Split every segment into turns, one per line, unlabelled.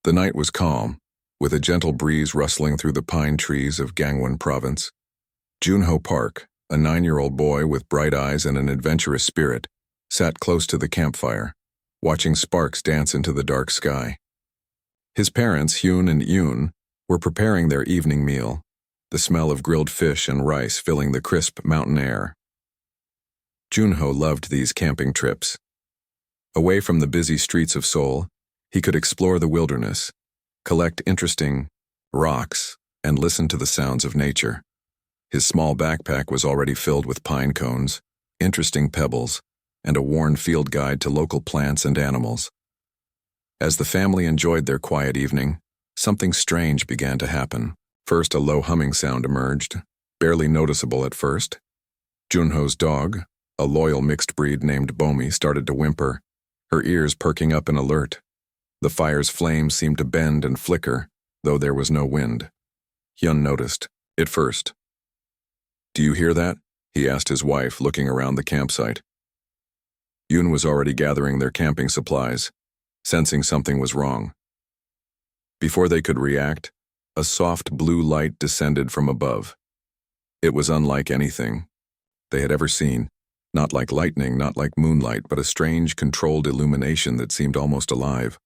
The night was calm, with a gentle breeze rustling through the pine trees of Gangwon Province. Junho Park, a 9-year-old boy with bright eyes and an adventurous spirit, sat close to the campfire, watching sparks dance into the dark sky. His parents, Hyun and Yoon, were preparing their evening meal, the smell of grilled fish and rice filling the crisp mountain air. Junho loved these camping trips. Away from the busy streets of Seoul, he could explore the wilderness, collect interesting rocks, and listen to the sounds of nature. His small backpack was already filled with pine cones, interesting pebbles, and a worn field guide to local plants and animals. As the family enjoyed their quiet evening, something strange began to happen. First, a low humming sound emerged, barely noticeable at first. Junho's dog, a loyal mixed breed named Bomi, started to whimper, her ears perking up in alert. The fire's flames seemed to bend and flicker, though there was no wind. Hyun noticed it first. "Do you hear that?" he asked his wife, looking around the campsite. Yoon was already gathering their camping supplies, sensing something was wrong. Before they could react, a soft blue light descended from above. It was unlike anything they had ever seen, not like lightning, not like moonlight, but a strange, controlled illumination that seemed almost alive.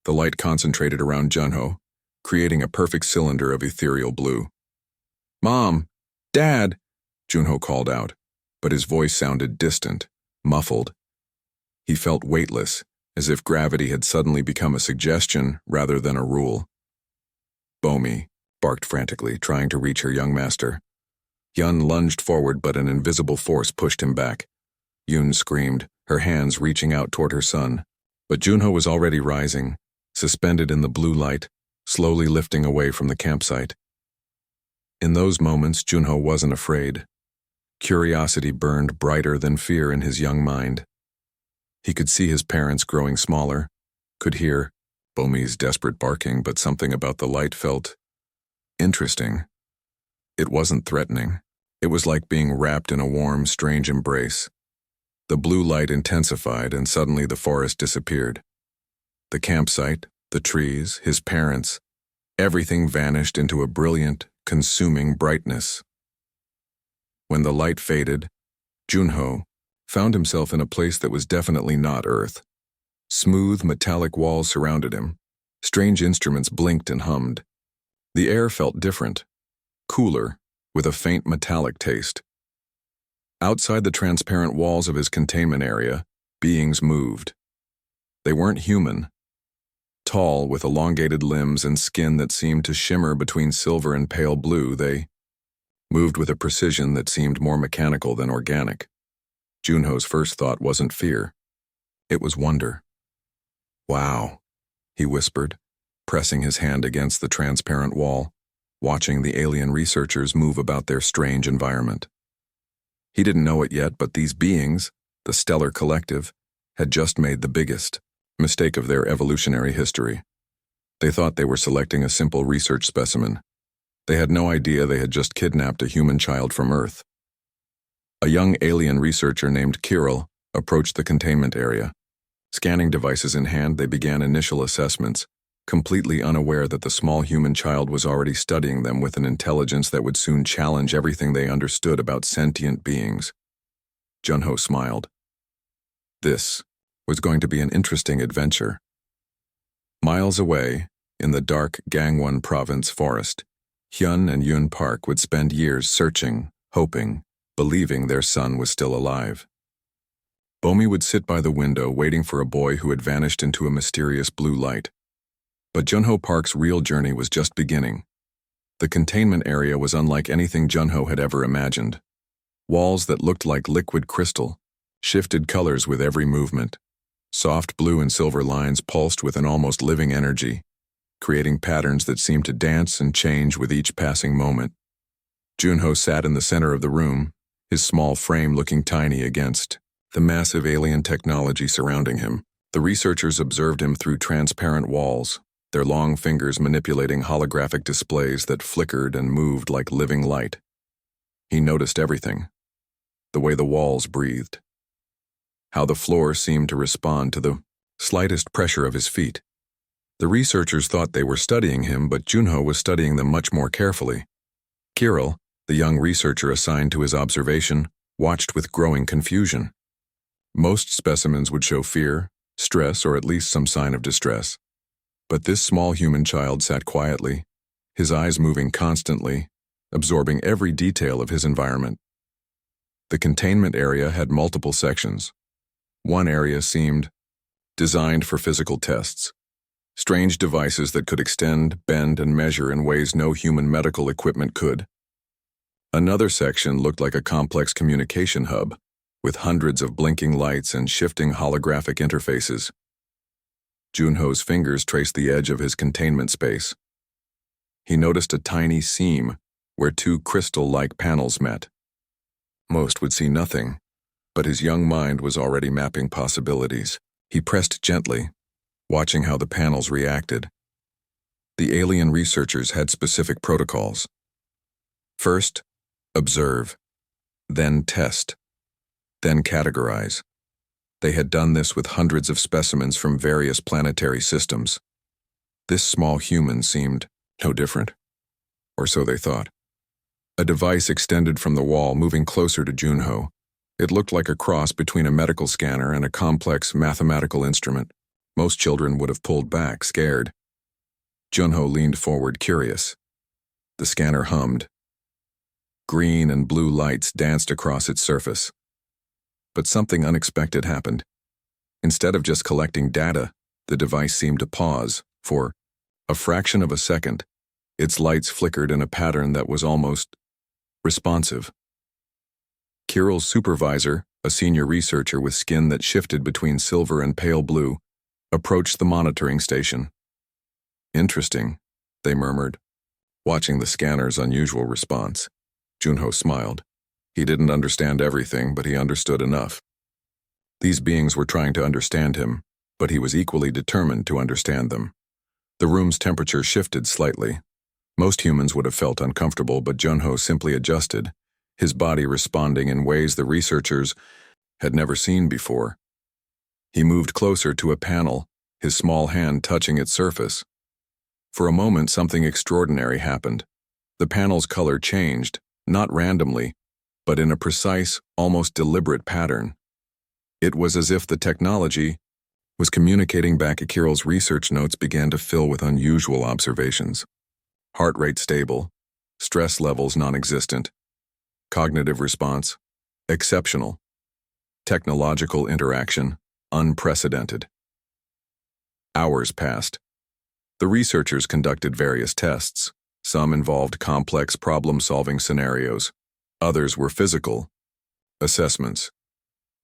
The light concentrated around Junho, creating a perfect cylinder of ethereal blue. "Mom! Dad!" Junho called out, but his voice sounded distant, muffled. He felt weightless, as if gravity had suddenly become a suggestion rather than a rule. "Bomi," barked frantically, trying to reach her young master. Hyun lunged forward, but an invisible force pushed him back. Yoon screamed, her hands reaching out toward her son. But Junho was already rising, suspended in the blue light, slowly lifting away from the campsite. In those moments, Junho wasn't afraid. Curiosity burned brighter than fear in his young mind. He could see his parents growing smaller, could hear Bomi's desperate barking, but something about the light felt interesting. It wasn't threatening. It was like being wrapped in a warm, strange embrace. The blue light intensified, and suddenly the forest disappeared. The campsite, the trees, his parents, everything vanished into a brilliant, consuming brightness. When the light faded, Junho found himself in a place that was definitely not Earth. Smooth, metallic walls surrounded him. Strange instruments blinked and hummed. The air felt different, cooler, with a faint metallic taste. Outside the transparent walls of his containment area, beings moved. They weren't human. Tall, with elongated limbs and skin that seemed to shimmer between silver and pale blue, they moved with a precision that seemed more mechanical than organic. Junho's first thought wasn't fear. It was wonder. "Wow," he whispered, pressing his hand against the transparent wall, watching the alien researchers move about their strange environment. He didn't know it yet, but these beings, the stellar collective, had just made the biggest mistake of their evolutionary history. They thought they were selecting a simple research specimen. They had no idea they had just kidnapped a human child from Earth. A young alien researcher named Kirill approached the containment area. Scanning devices in hand, they began initial assessments, completely unaware that the small human child was already studying them with an intelligence that would soon challenge everything they understood about sentient beings. Junho smiled. This was going to be an interesting adventure. Miles away, in the dark Gangwon Province forest, Hyun and Yoon Park would spend years searching, hoping, believing their son was still alive. Bomi would sit by the window waiting for a boy who had vanished into a mysterious blue light. But Junho Park's real journey was just beginning. The containment area was unlike anything Junho had ever imagined. Walls that looked like liquid crystal shifted colors with every movement. Soft blue and silver lines pulsed with an almost living energy, creating patterns that seemed to dance and change with each passing moment. Junho sat in the center of the room, his small frame looking tiny against the massive alien technology surrounding him. The researchers observed him through transparent walls, their long fingers manipulating holographic displays that flickered and moved like living light. He noticed everything. The way the walls breathed. How the floor seemed to respond to the slightest pressure of his feet. The researchers thought they were studying him, but Junho was studying them much more carefully. Kirill, the young researcher assigned to his observation, watched with growing confusion. Most specimens would show fear, stress, or at least some sign of distress. But this small human child sat quietly, his eyes moving constantly, absorbing every detail of his environment. The containment area had multiple sections. One area seemed designed for physical tests. Strange devices that could extend, bend, and measure in ways no human medical equipment could. Another section looked like a complex communication hub, with hundreds of blinking lights and shifting holographic interfaces. Junho's fingers traced the edge of his containment space. He noticed a tiny seam where two crystal-like panels met. Most would see nothing, but his young mind was already mapping possibilities. He pressed gently, watching how the panels reacted. The alien researchers had specific protocols. First, observe, then test, then categorize. They had done this with hundreds of specimens from various planetary systems. This small human seemed no different, or so they thought. A device extended from the wall, moving closer to Junho. It looked like a cross between a medical scanner and a complex mathematical instrument. Most children would have pulled back, scared. Junho leaned forward, curious. The scanner hummed. Green and blue lights danced across its surface. But something unexpected happened. Instead of just collecting data, the device seemed to pause. For a fraction of a second, its lights flickered in a pattern that was almost responsive. Kirill's supervisor, a senior researcher with skin that shifted between silver and pale blue, approached the monitoring station. Interesting, they murmured, watching the scanner's unusual response. Junho smiled. He didn't understand everything, but he understood enough. These beings were trying to understand him, but he was equally determined to understand them. The room's temperature shifted slightly. Most humans would have felt uncomfortable, but Junho simply adjusted, his body responding in ways the researchers had never seen before. He moved closer to a panel, his small hand touching its surface. For a moment, something extraordinary happened. The panel's color changed, not randomly, but in a precise, almost deliberate pattern. It was as if the technology was communicating back. Kirill's research notes began to fill with unusual observations. Heart rate stable, stress levels non-existent, cognitive response exceptional, technological interaction unprecedented. Hours passed. The researchers conducted various tests. Some involved complex problem-solving scenarios. Others were physical assessments.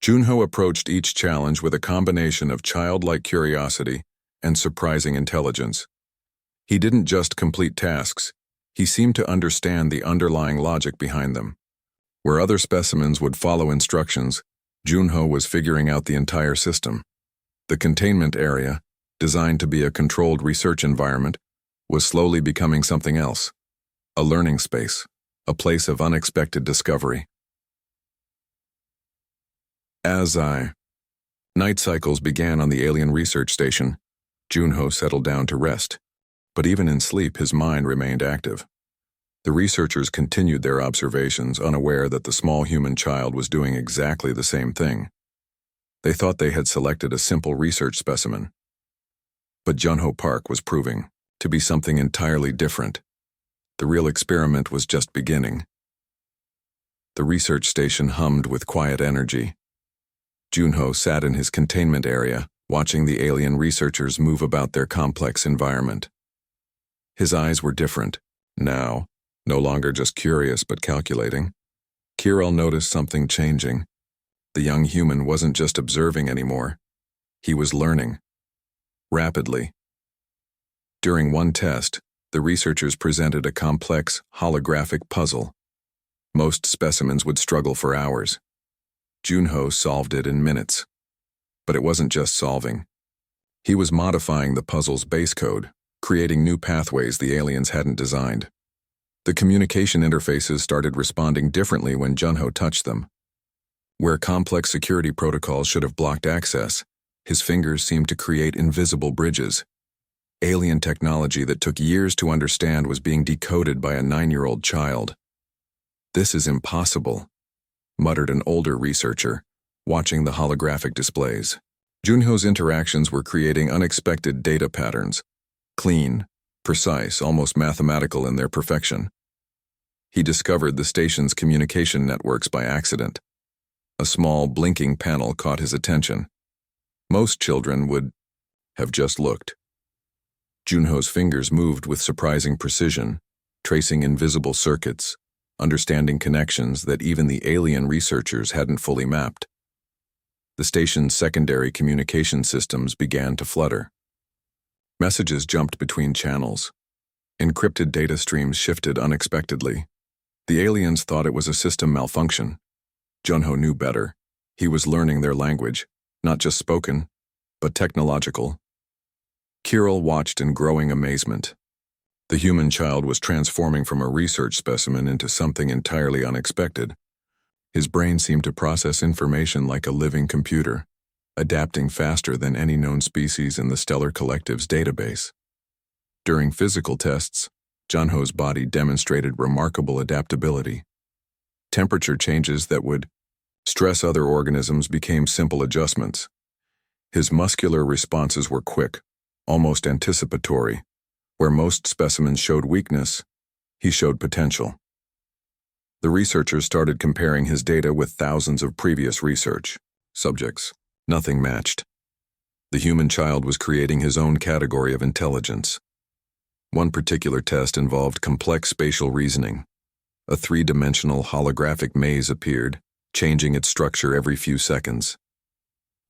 Junho approached each challenge with a combination of childlike curiosity and surprising intelligence. He didn't just complete tasks, he seemed to understand the underlying logic behind them. Where other specimens would follow instructions, Junho was figuring out the entire system. The containment area, designed to be a controlled research environment, was slowly becoming something else. A learning space, a place of unexpected discovery. Night cycles began on the alien research station. Junho settled down to rest. But even in sleep, his mind remained active. The researchers continued their observations, unaware that the small human child was doing exactly the same thing. They thought they had selected a simple research specimen. But Junho Park was proving to be something entirely different. The real experiment was just beginning. The research station hummed with quiet energy. Junho sat in his containment area, watching the alien researchers move about their complex environment. His eyes were different, now, no longer just curious but calculating. Kirill noticed something changing. The young human wasn't just observing anymore. He was learning. Rapidly. During one test, the researchers presented a complex, holographic puzzle. Most specimens would struggle for hours. Junho solved it in minutes. But it wasn't just solving. He was modifying the puzzle's base code, creating new pathways the aliens hadn't designed. The communication interfaces started responding differently when Junho touched them. Where complex security protocols should have blocked access, his fingers seemed to create invisible bridges. Alien technology that took years to understand was being decoded by a 9-year-old child. "This is impossible," muttered an older researcher, watching the holographic displays. Junho's interactions were creating unexpected data patterns, clean, precise, almost mathematical in their perfection. He discovered the station's communication networks by accident. A small, blinking panel caught his attention. Most children would have just looked. Junho's fingers moved with surprising precision, tracing invisible circuits, understanding connections that even the alien researchers hadn't fully mapped. The station's secondary communication systems began to flutter. Messages jumped between channels. Encrypted data streams shifted unexpectedly. The aliens thought it was a system malfunction. Junho knew better. He was learning their language, not just spoken, but technological. Kirill watched in growing amazement. The human child was transforming from a research specimen into something entirely unexpected. His brain seemed to process information like a living computer, adapting faster than any known species in the Stellar Collective's database. During physical tests, Junho's body demonstrated remarkable adaptability. Temperature changes that would stress other organisms became simple adjustments. His muscular responses were quick, almost anticipatory. Where most specimens showed weakness, he showed potential. The researchers started comparing his data with thousands of previous research subjects. Nothing matched. The human child was creating his own category of intelligence. One particular test involved complex spatial reasoning. A 3-dimensional holographic maze appeared, changing its structure every few seconds.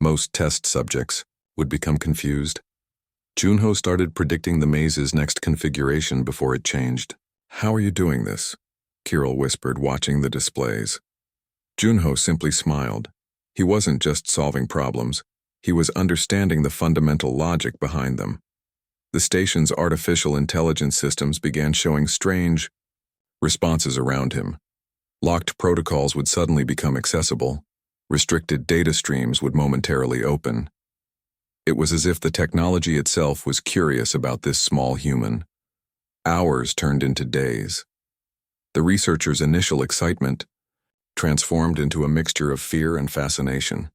Most test subjects would become confused. Junho started predicting the maze's next configuration before it changed. "How are you doing this?" Kirill whispered, watching the displays. Junho simply smiled. He wasn't just solving problems, he was understanding the fundamental logic behind them. The station's artificial intelligence systems began showing strange responses around him. Locked protocols would suddenly become accessible. Restricted data streams would momentarily open. It was as if the technology itself was curious about this small human. Hours turned into days. The researchers' initial excitement transformed into a mixture of fear and fascination.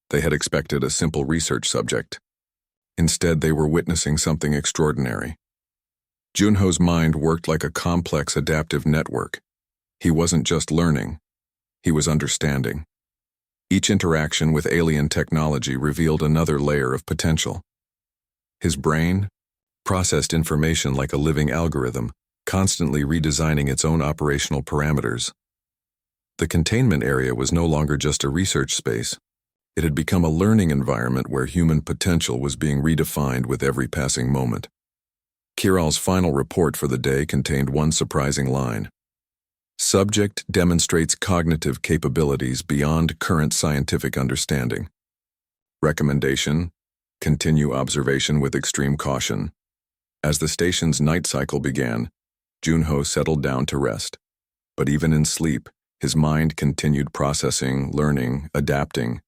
They had expected a simple research subject. Instead, they were witnessing something extraordinary. Junho's mind worked like a complex adaptive network. He wasn't just learning, he was understanding. Each interaction with alien technology revealed another layer of potential. His brain processed information like a living algorithm, constantly redesigning its own operational parameters. The containment area was no longer just a research space. It had become a learning environment where human potential was being redefined with every passing moment. Kirill's final report for the day contained one surprising line. "Subject demonstrates cognitive capabilities beyond current scientific understanding. Recommendation: continue observation with extreme caution." As the station's night cycle began, Junho settled down to rest. But even in sleep, his mind continued processing, learning, adapting.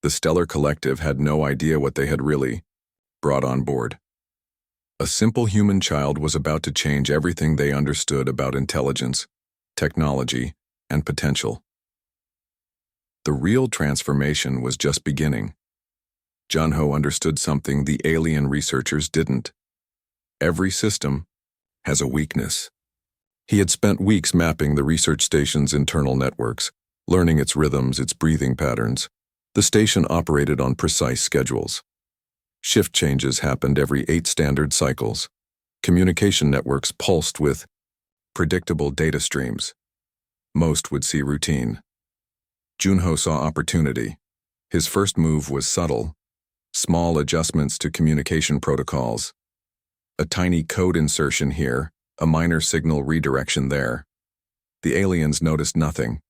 The Stellar Collective had no idea what they had really brought on board. A simple human child was about to change everything they understood about intelligence, technology, and potential. The real transformation was just beginning. Junho understood something the alien researchers didn't. Every system has a weakness. He had spent weeks mapping the research station's internal networks, learning its rhythms, its breathing patterns. The station operated on precise schedules. Shift changes happened every 8 standard cycles. Communication networks pulsed with predictable data streams. Most would see routine. Junho saw opportunity. His first move was subtle, small adjustments to communication protocols. A tiny code insertion here, a minor signal redirection there. The aliens noticed nothing.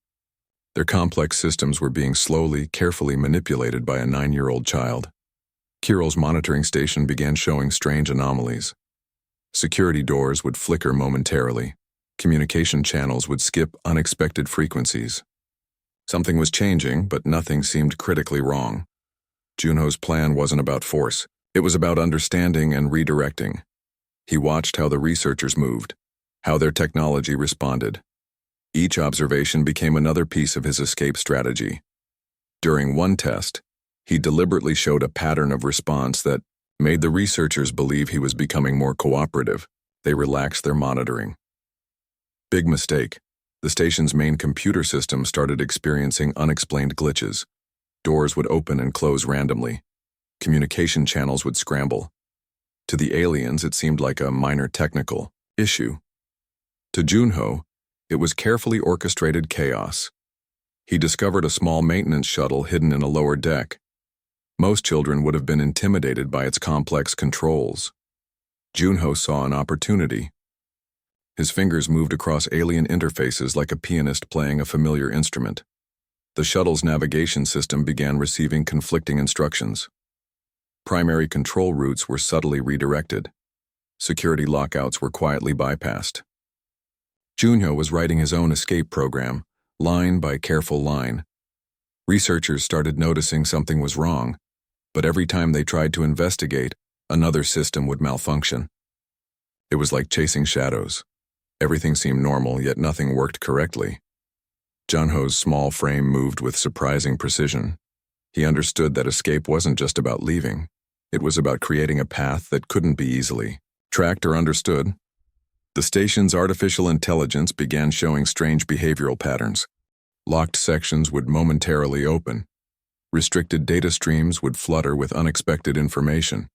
Their complex systems were being slowly, carefully manipulated by a 9-year-old child. Kirill's monitoring station began showing strange anomalies. Security doors would flicker momentarily. Communication channels would skip unexpected frequencies. Something was changing, but nothing seemed critically wrong. Junho's plan wasn't about force. It was about understanding and redirecting. He watched how the researchers moved, how their technology responded. Each observation became another piece of his escape strategy. During one test, he deliberately showed a pattern of response that made the researchers believe he was becoming more cooperative. They relaxed their monitoring. Big mistake. The station's main computer system started experiencing unexplained glitches. Doors would open and close randomly. Communication channels would scramble. To the aliens, it seemed like a minor technical issue. To Junho, it was carefully orchestrated chaos. He discovered a small maintenance shuttle hidden in a lower deck. Most children would have been intimidated by its complex controls. Junho saw an opportunity. His fingers moved across alien interfaces like a pianist playing a familiar instrument. The shuttle's navigation system began receiving conflicting instructions. Primary control routes were subtly redirected. Security lockouts were quietly bypassed. Junho was writing his own escape program, line by careful line. Researchers started noticing something was wrong, but every time they tried to investigate, another system would malfunction. It was like chasing shadows. Everything seemed normal, yet nothing worked correctly. Junho's small frame moved with surprising precision. He understood that escape wasn't just about leaving. It was about creating a path that couldn't be easily tracked or understood. The station's artificial intelligence began showing strange behavioral patterns. Locked sections would momentarily open. Restricted data streams would flutter with unexpected information.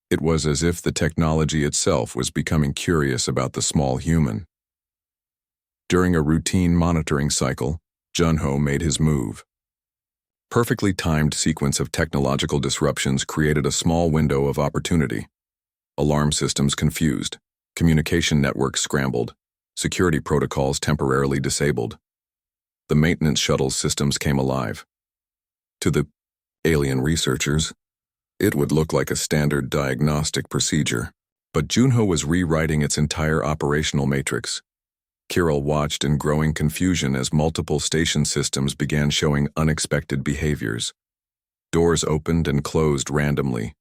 It was as if the technology itself was becoming curious about the small human. During a routine monitoring cycle, Junho made his move. Perfectly timed sequence of technological disruptions created a small window of opportunity. Alarm systems confused, communication networks scrambled, security protocols temporarily disabled. The maintenance shuttle systems came alive. To the alien researchers, it would look like a standard diagnostic procedure, but Junho was rewriting its entire operational matrix. Kirill watched in growing confusion as multiple station systems began showing unexpected behaviors. Doors opened and closed randomly.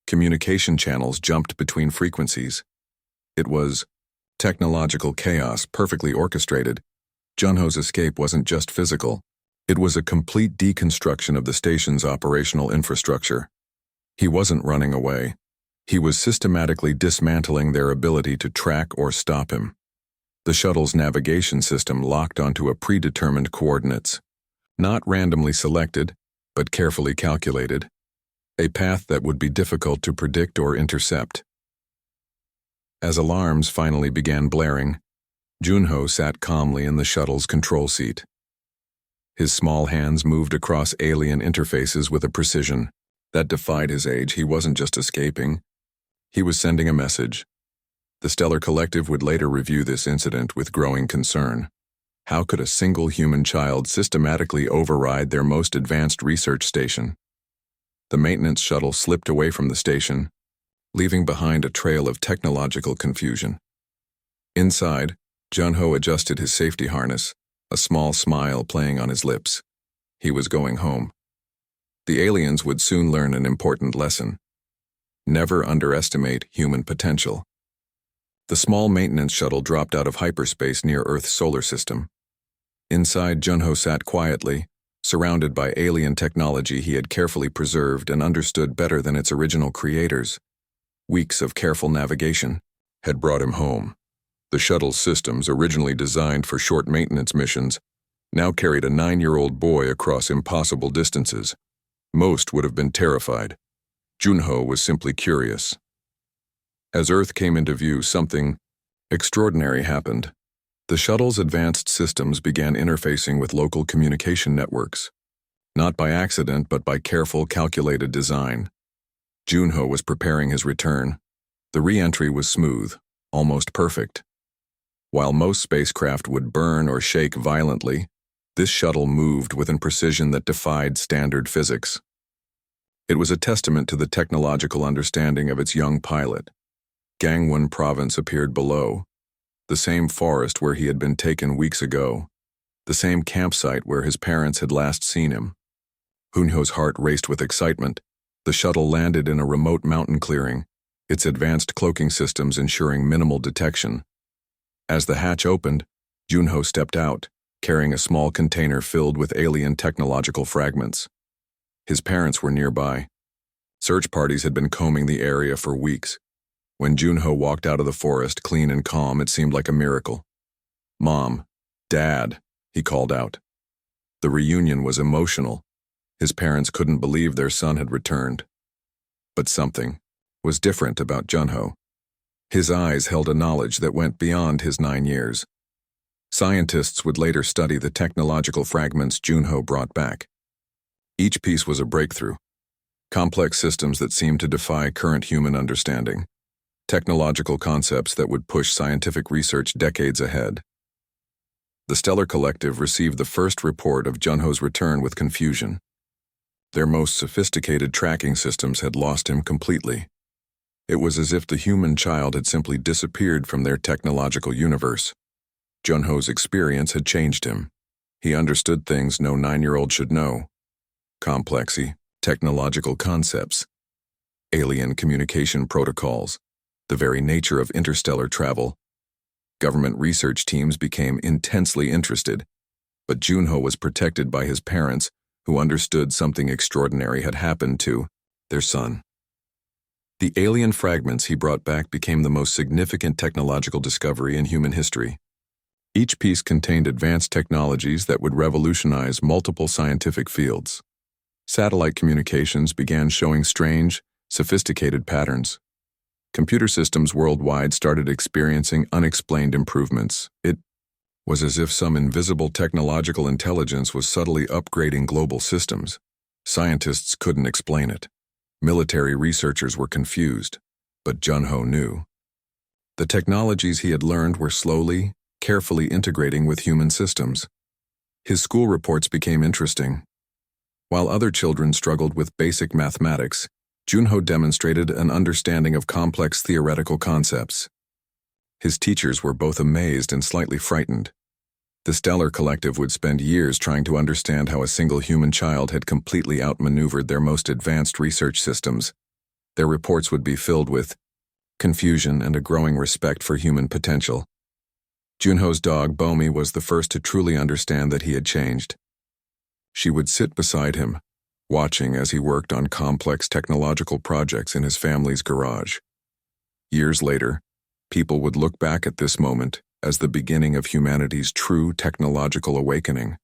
Communication channels jumped between frequencies. It was technological chaos perfectly orchestrated. Junho's escape wasn't just physical. It was a complete deconstruction of the station's operational infrastructure. He wasn't running away. He was systematically dismantling their ability to track or stop him. The shuttle's navigation system locked onto a predetermined coordinates, not randomly selected, but carefully calculated, a path that would be difficult to predict or intercept. As alarms finally began blaring, Junho sat calmly in the shuttle's control seat. His small hands moved across alien interfaces with a precision that defied his age. He wasn't just escaping. He was sending a message. The Stellar Collective would later review this incident with growing concern. How could a single human child systematically override their most advanced research station? The maintenance shuttle slipped away from the station, leaving behind a trail of technological confusion. Inside, Junho adjusted his safety harness, a small smile playing on his lips. He was going home. The aliens would soon learn an important lesson. Never underestimate human potential. The small maintenance shuttle dropped out of hyperspace near Earth's solar system. Inside, Junho sat quietly, surrounded by alien technology he had carefully preserved and understood better than its original creators. Weeks of careful navigation had brought him home. The shuttle's systems, originally designed for short maintenance missions, now carried a 9-year-old boy across impossible distances. Most would have been terrified. Junho was simply curious. As Earth came into view, something extraordinary happened. The shuttle's advanced systems began interfacing with local communication networks. Not by accident, but by careful, calculated design. Junho was preparing his return. The re-entry was smooth, almost perfect. While most spacecraft would burn or shake violently, this shuttle moved with a precision that defied standard physics. It was a testament to the technological understanding of its young pilot. Gangwon Province appeared below, the same forest where he had been taken weeks ago, the same campsite where his parents had last seen him. Junho's heart raced with excitement. The shuttle landed in a remote mountain clearing, its advanced cloaking systems ensuring minimal detection. As the hatch opened, Junho stepped out, carrying a small container filled with alien technological fragments. His parents were nearby. Search parties had been combing the area for weeks. When Junho walked out of the forest, clean and calm, it seemed like a miracle. "Mom, Dad," he called out. The reunion was emotional. His parents couldn't believe their son had returned. But something was different about Junho. His eyes held a knowledge that went beyond his 9 years. Scientists would later study the technological fragments Junho brought back. Each piece was a breakthrough. Complex systems that seemed to defy current human understanding. Technological concepts that would push scientific research decades ahead. The Stellar Collective received the first report of Junho's return with confusion. Their most sophisticated tracking systems had lost him completely. It was as if the human child had simply disappeared from their technological universe. Junho's experience had changed him. He understood things no 9-year-old should know. Complexy, technological concepts, alien communication protocols, the very nature of interstellar travel. Government research teams became intensely interested, but Junho was protected by his parents, who understood something extraordinary had happened to their son. The alien fragments he brought back became the most significant technological discovery in human history. Each piece contained advanced technologies that would revolutionize multiple scientific fields. Satellite communications began showing strange, sophisticated patterns. Computer systems worldwide started experiencing unexplained improvements. It was as if some invisible technological intelligence was subtly upgrading global systems. Scientists couldn't explain it. Military researchers were confused, but Junho knew. The technologies he had learned were slowly, carefully integrating with human systems. His school reports became interesting. While other children struggled with basic mathematics, Junho demonstrated an understanding of complex theoretical concepts. His teachers were both amazed and slightly frightened. The Stellar Collective would spend years trying to understand how a single human child had completely outmaneuvered their most advanced research systems. Their reports would be filled with confusion and a growing respect for human potential. Junho's dog, Bomi, was the first to truly understand that he had changed. She would sit beside him, watching as he worked on complex technological projects in his family's garage. Years later, people would look back at this moment as the beginning of humanity's true technological awakening.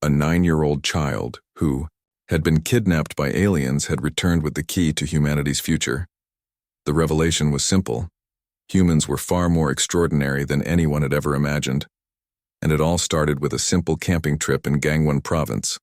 A 9-year-old child who had been kidnapped by aliens had returned with the key to humanity's future. The revelation was simple. Humans were far more extraordinary than anyone had ever imagined. And it all started with a simple camping trip in Gangwon Province.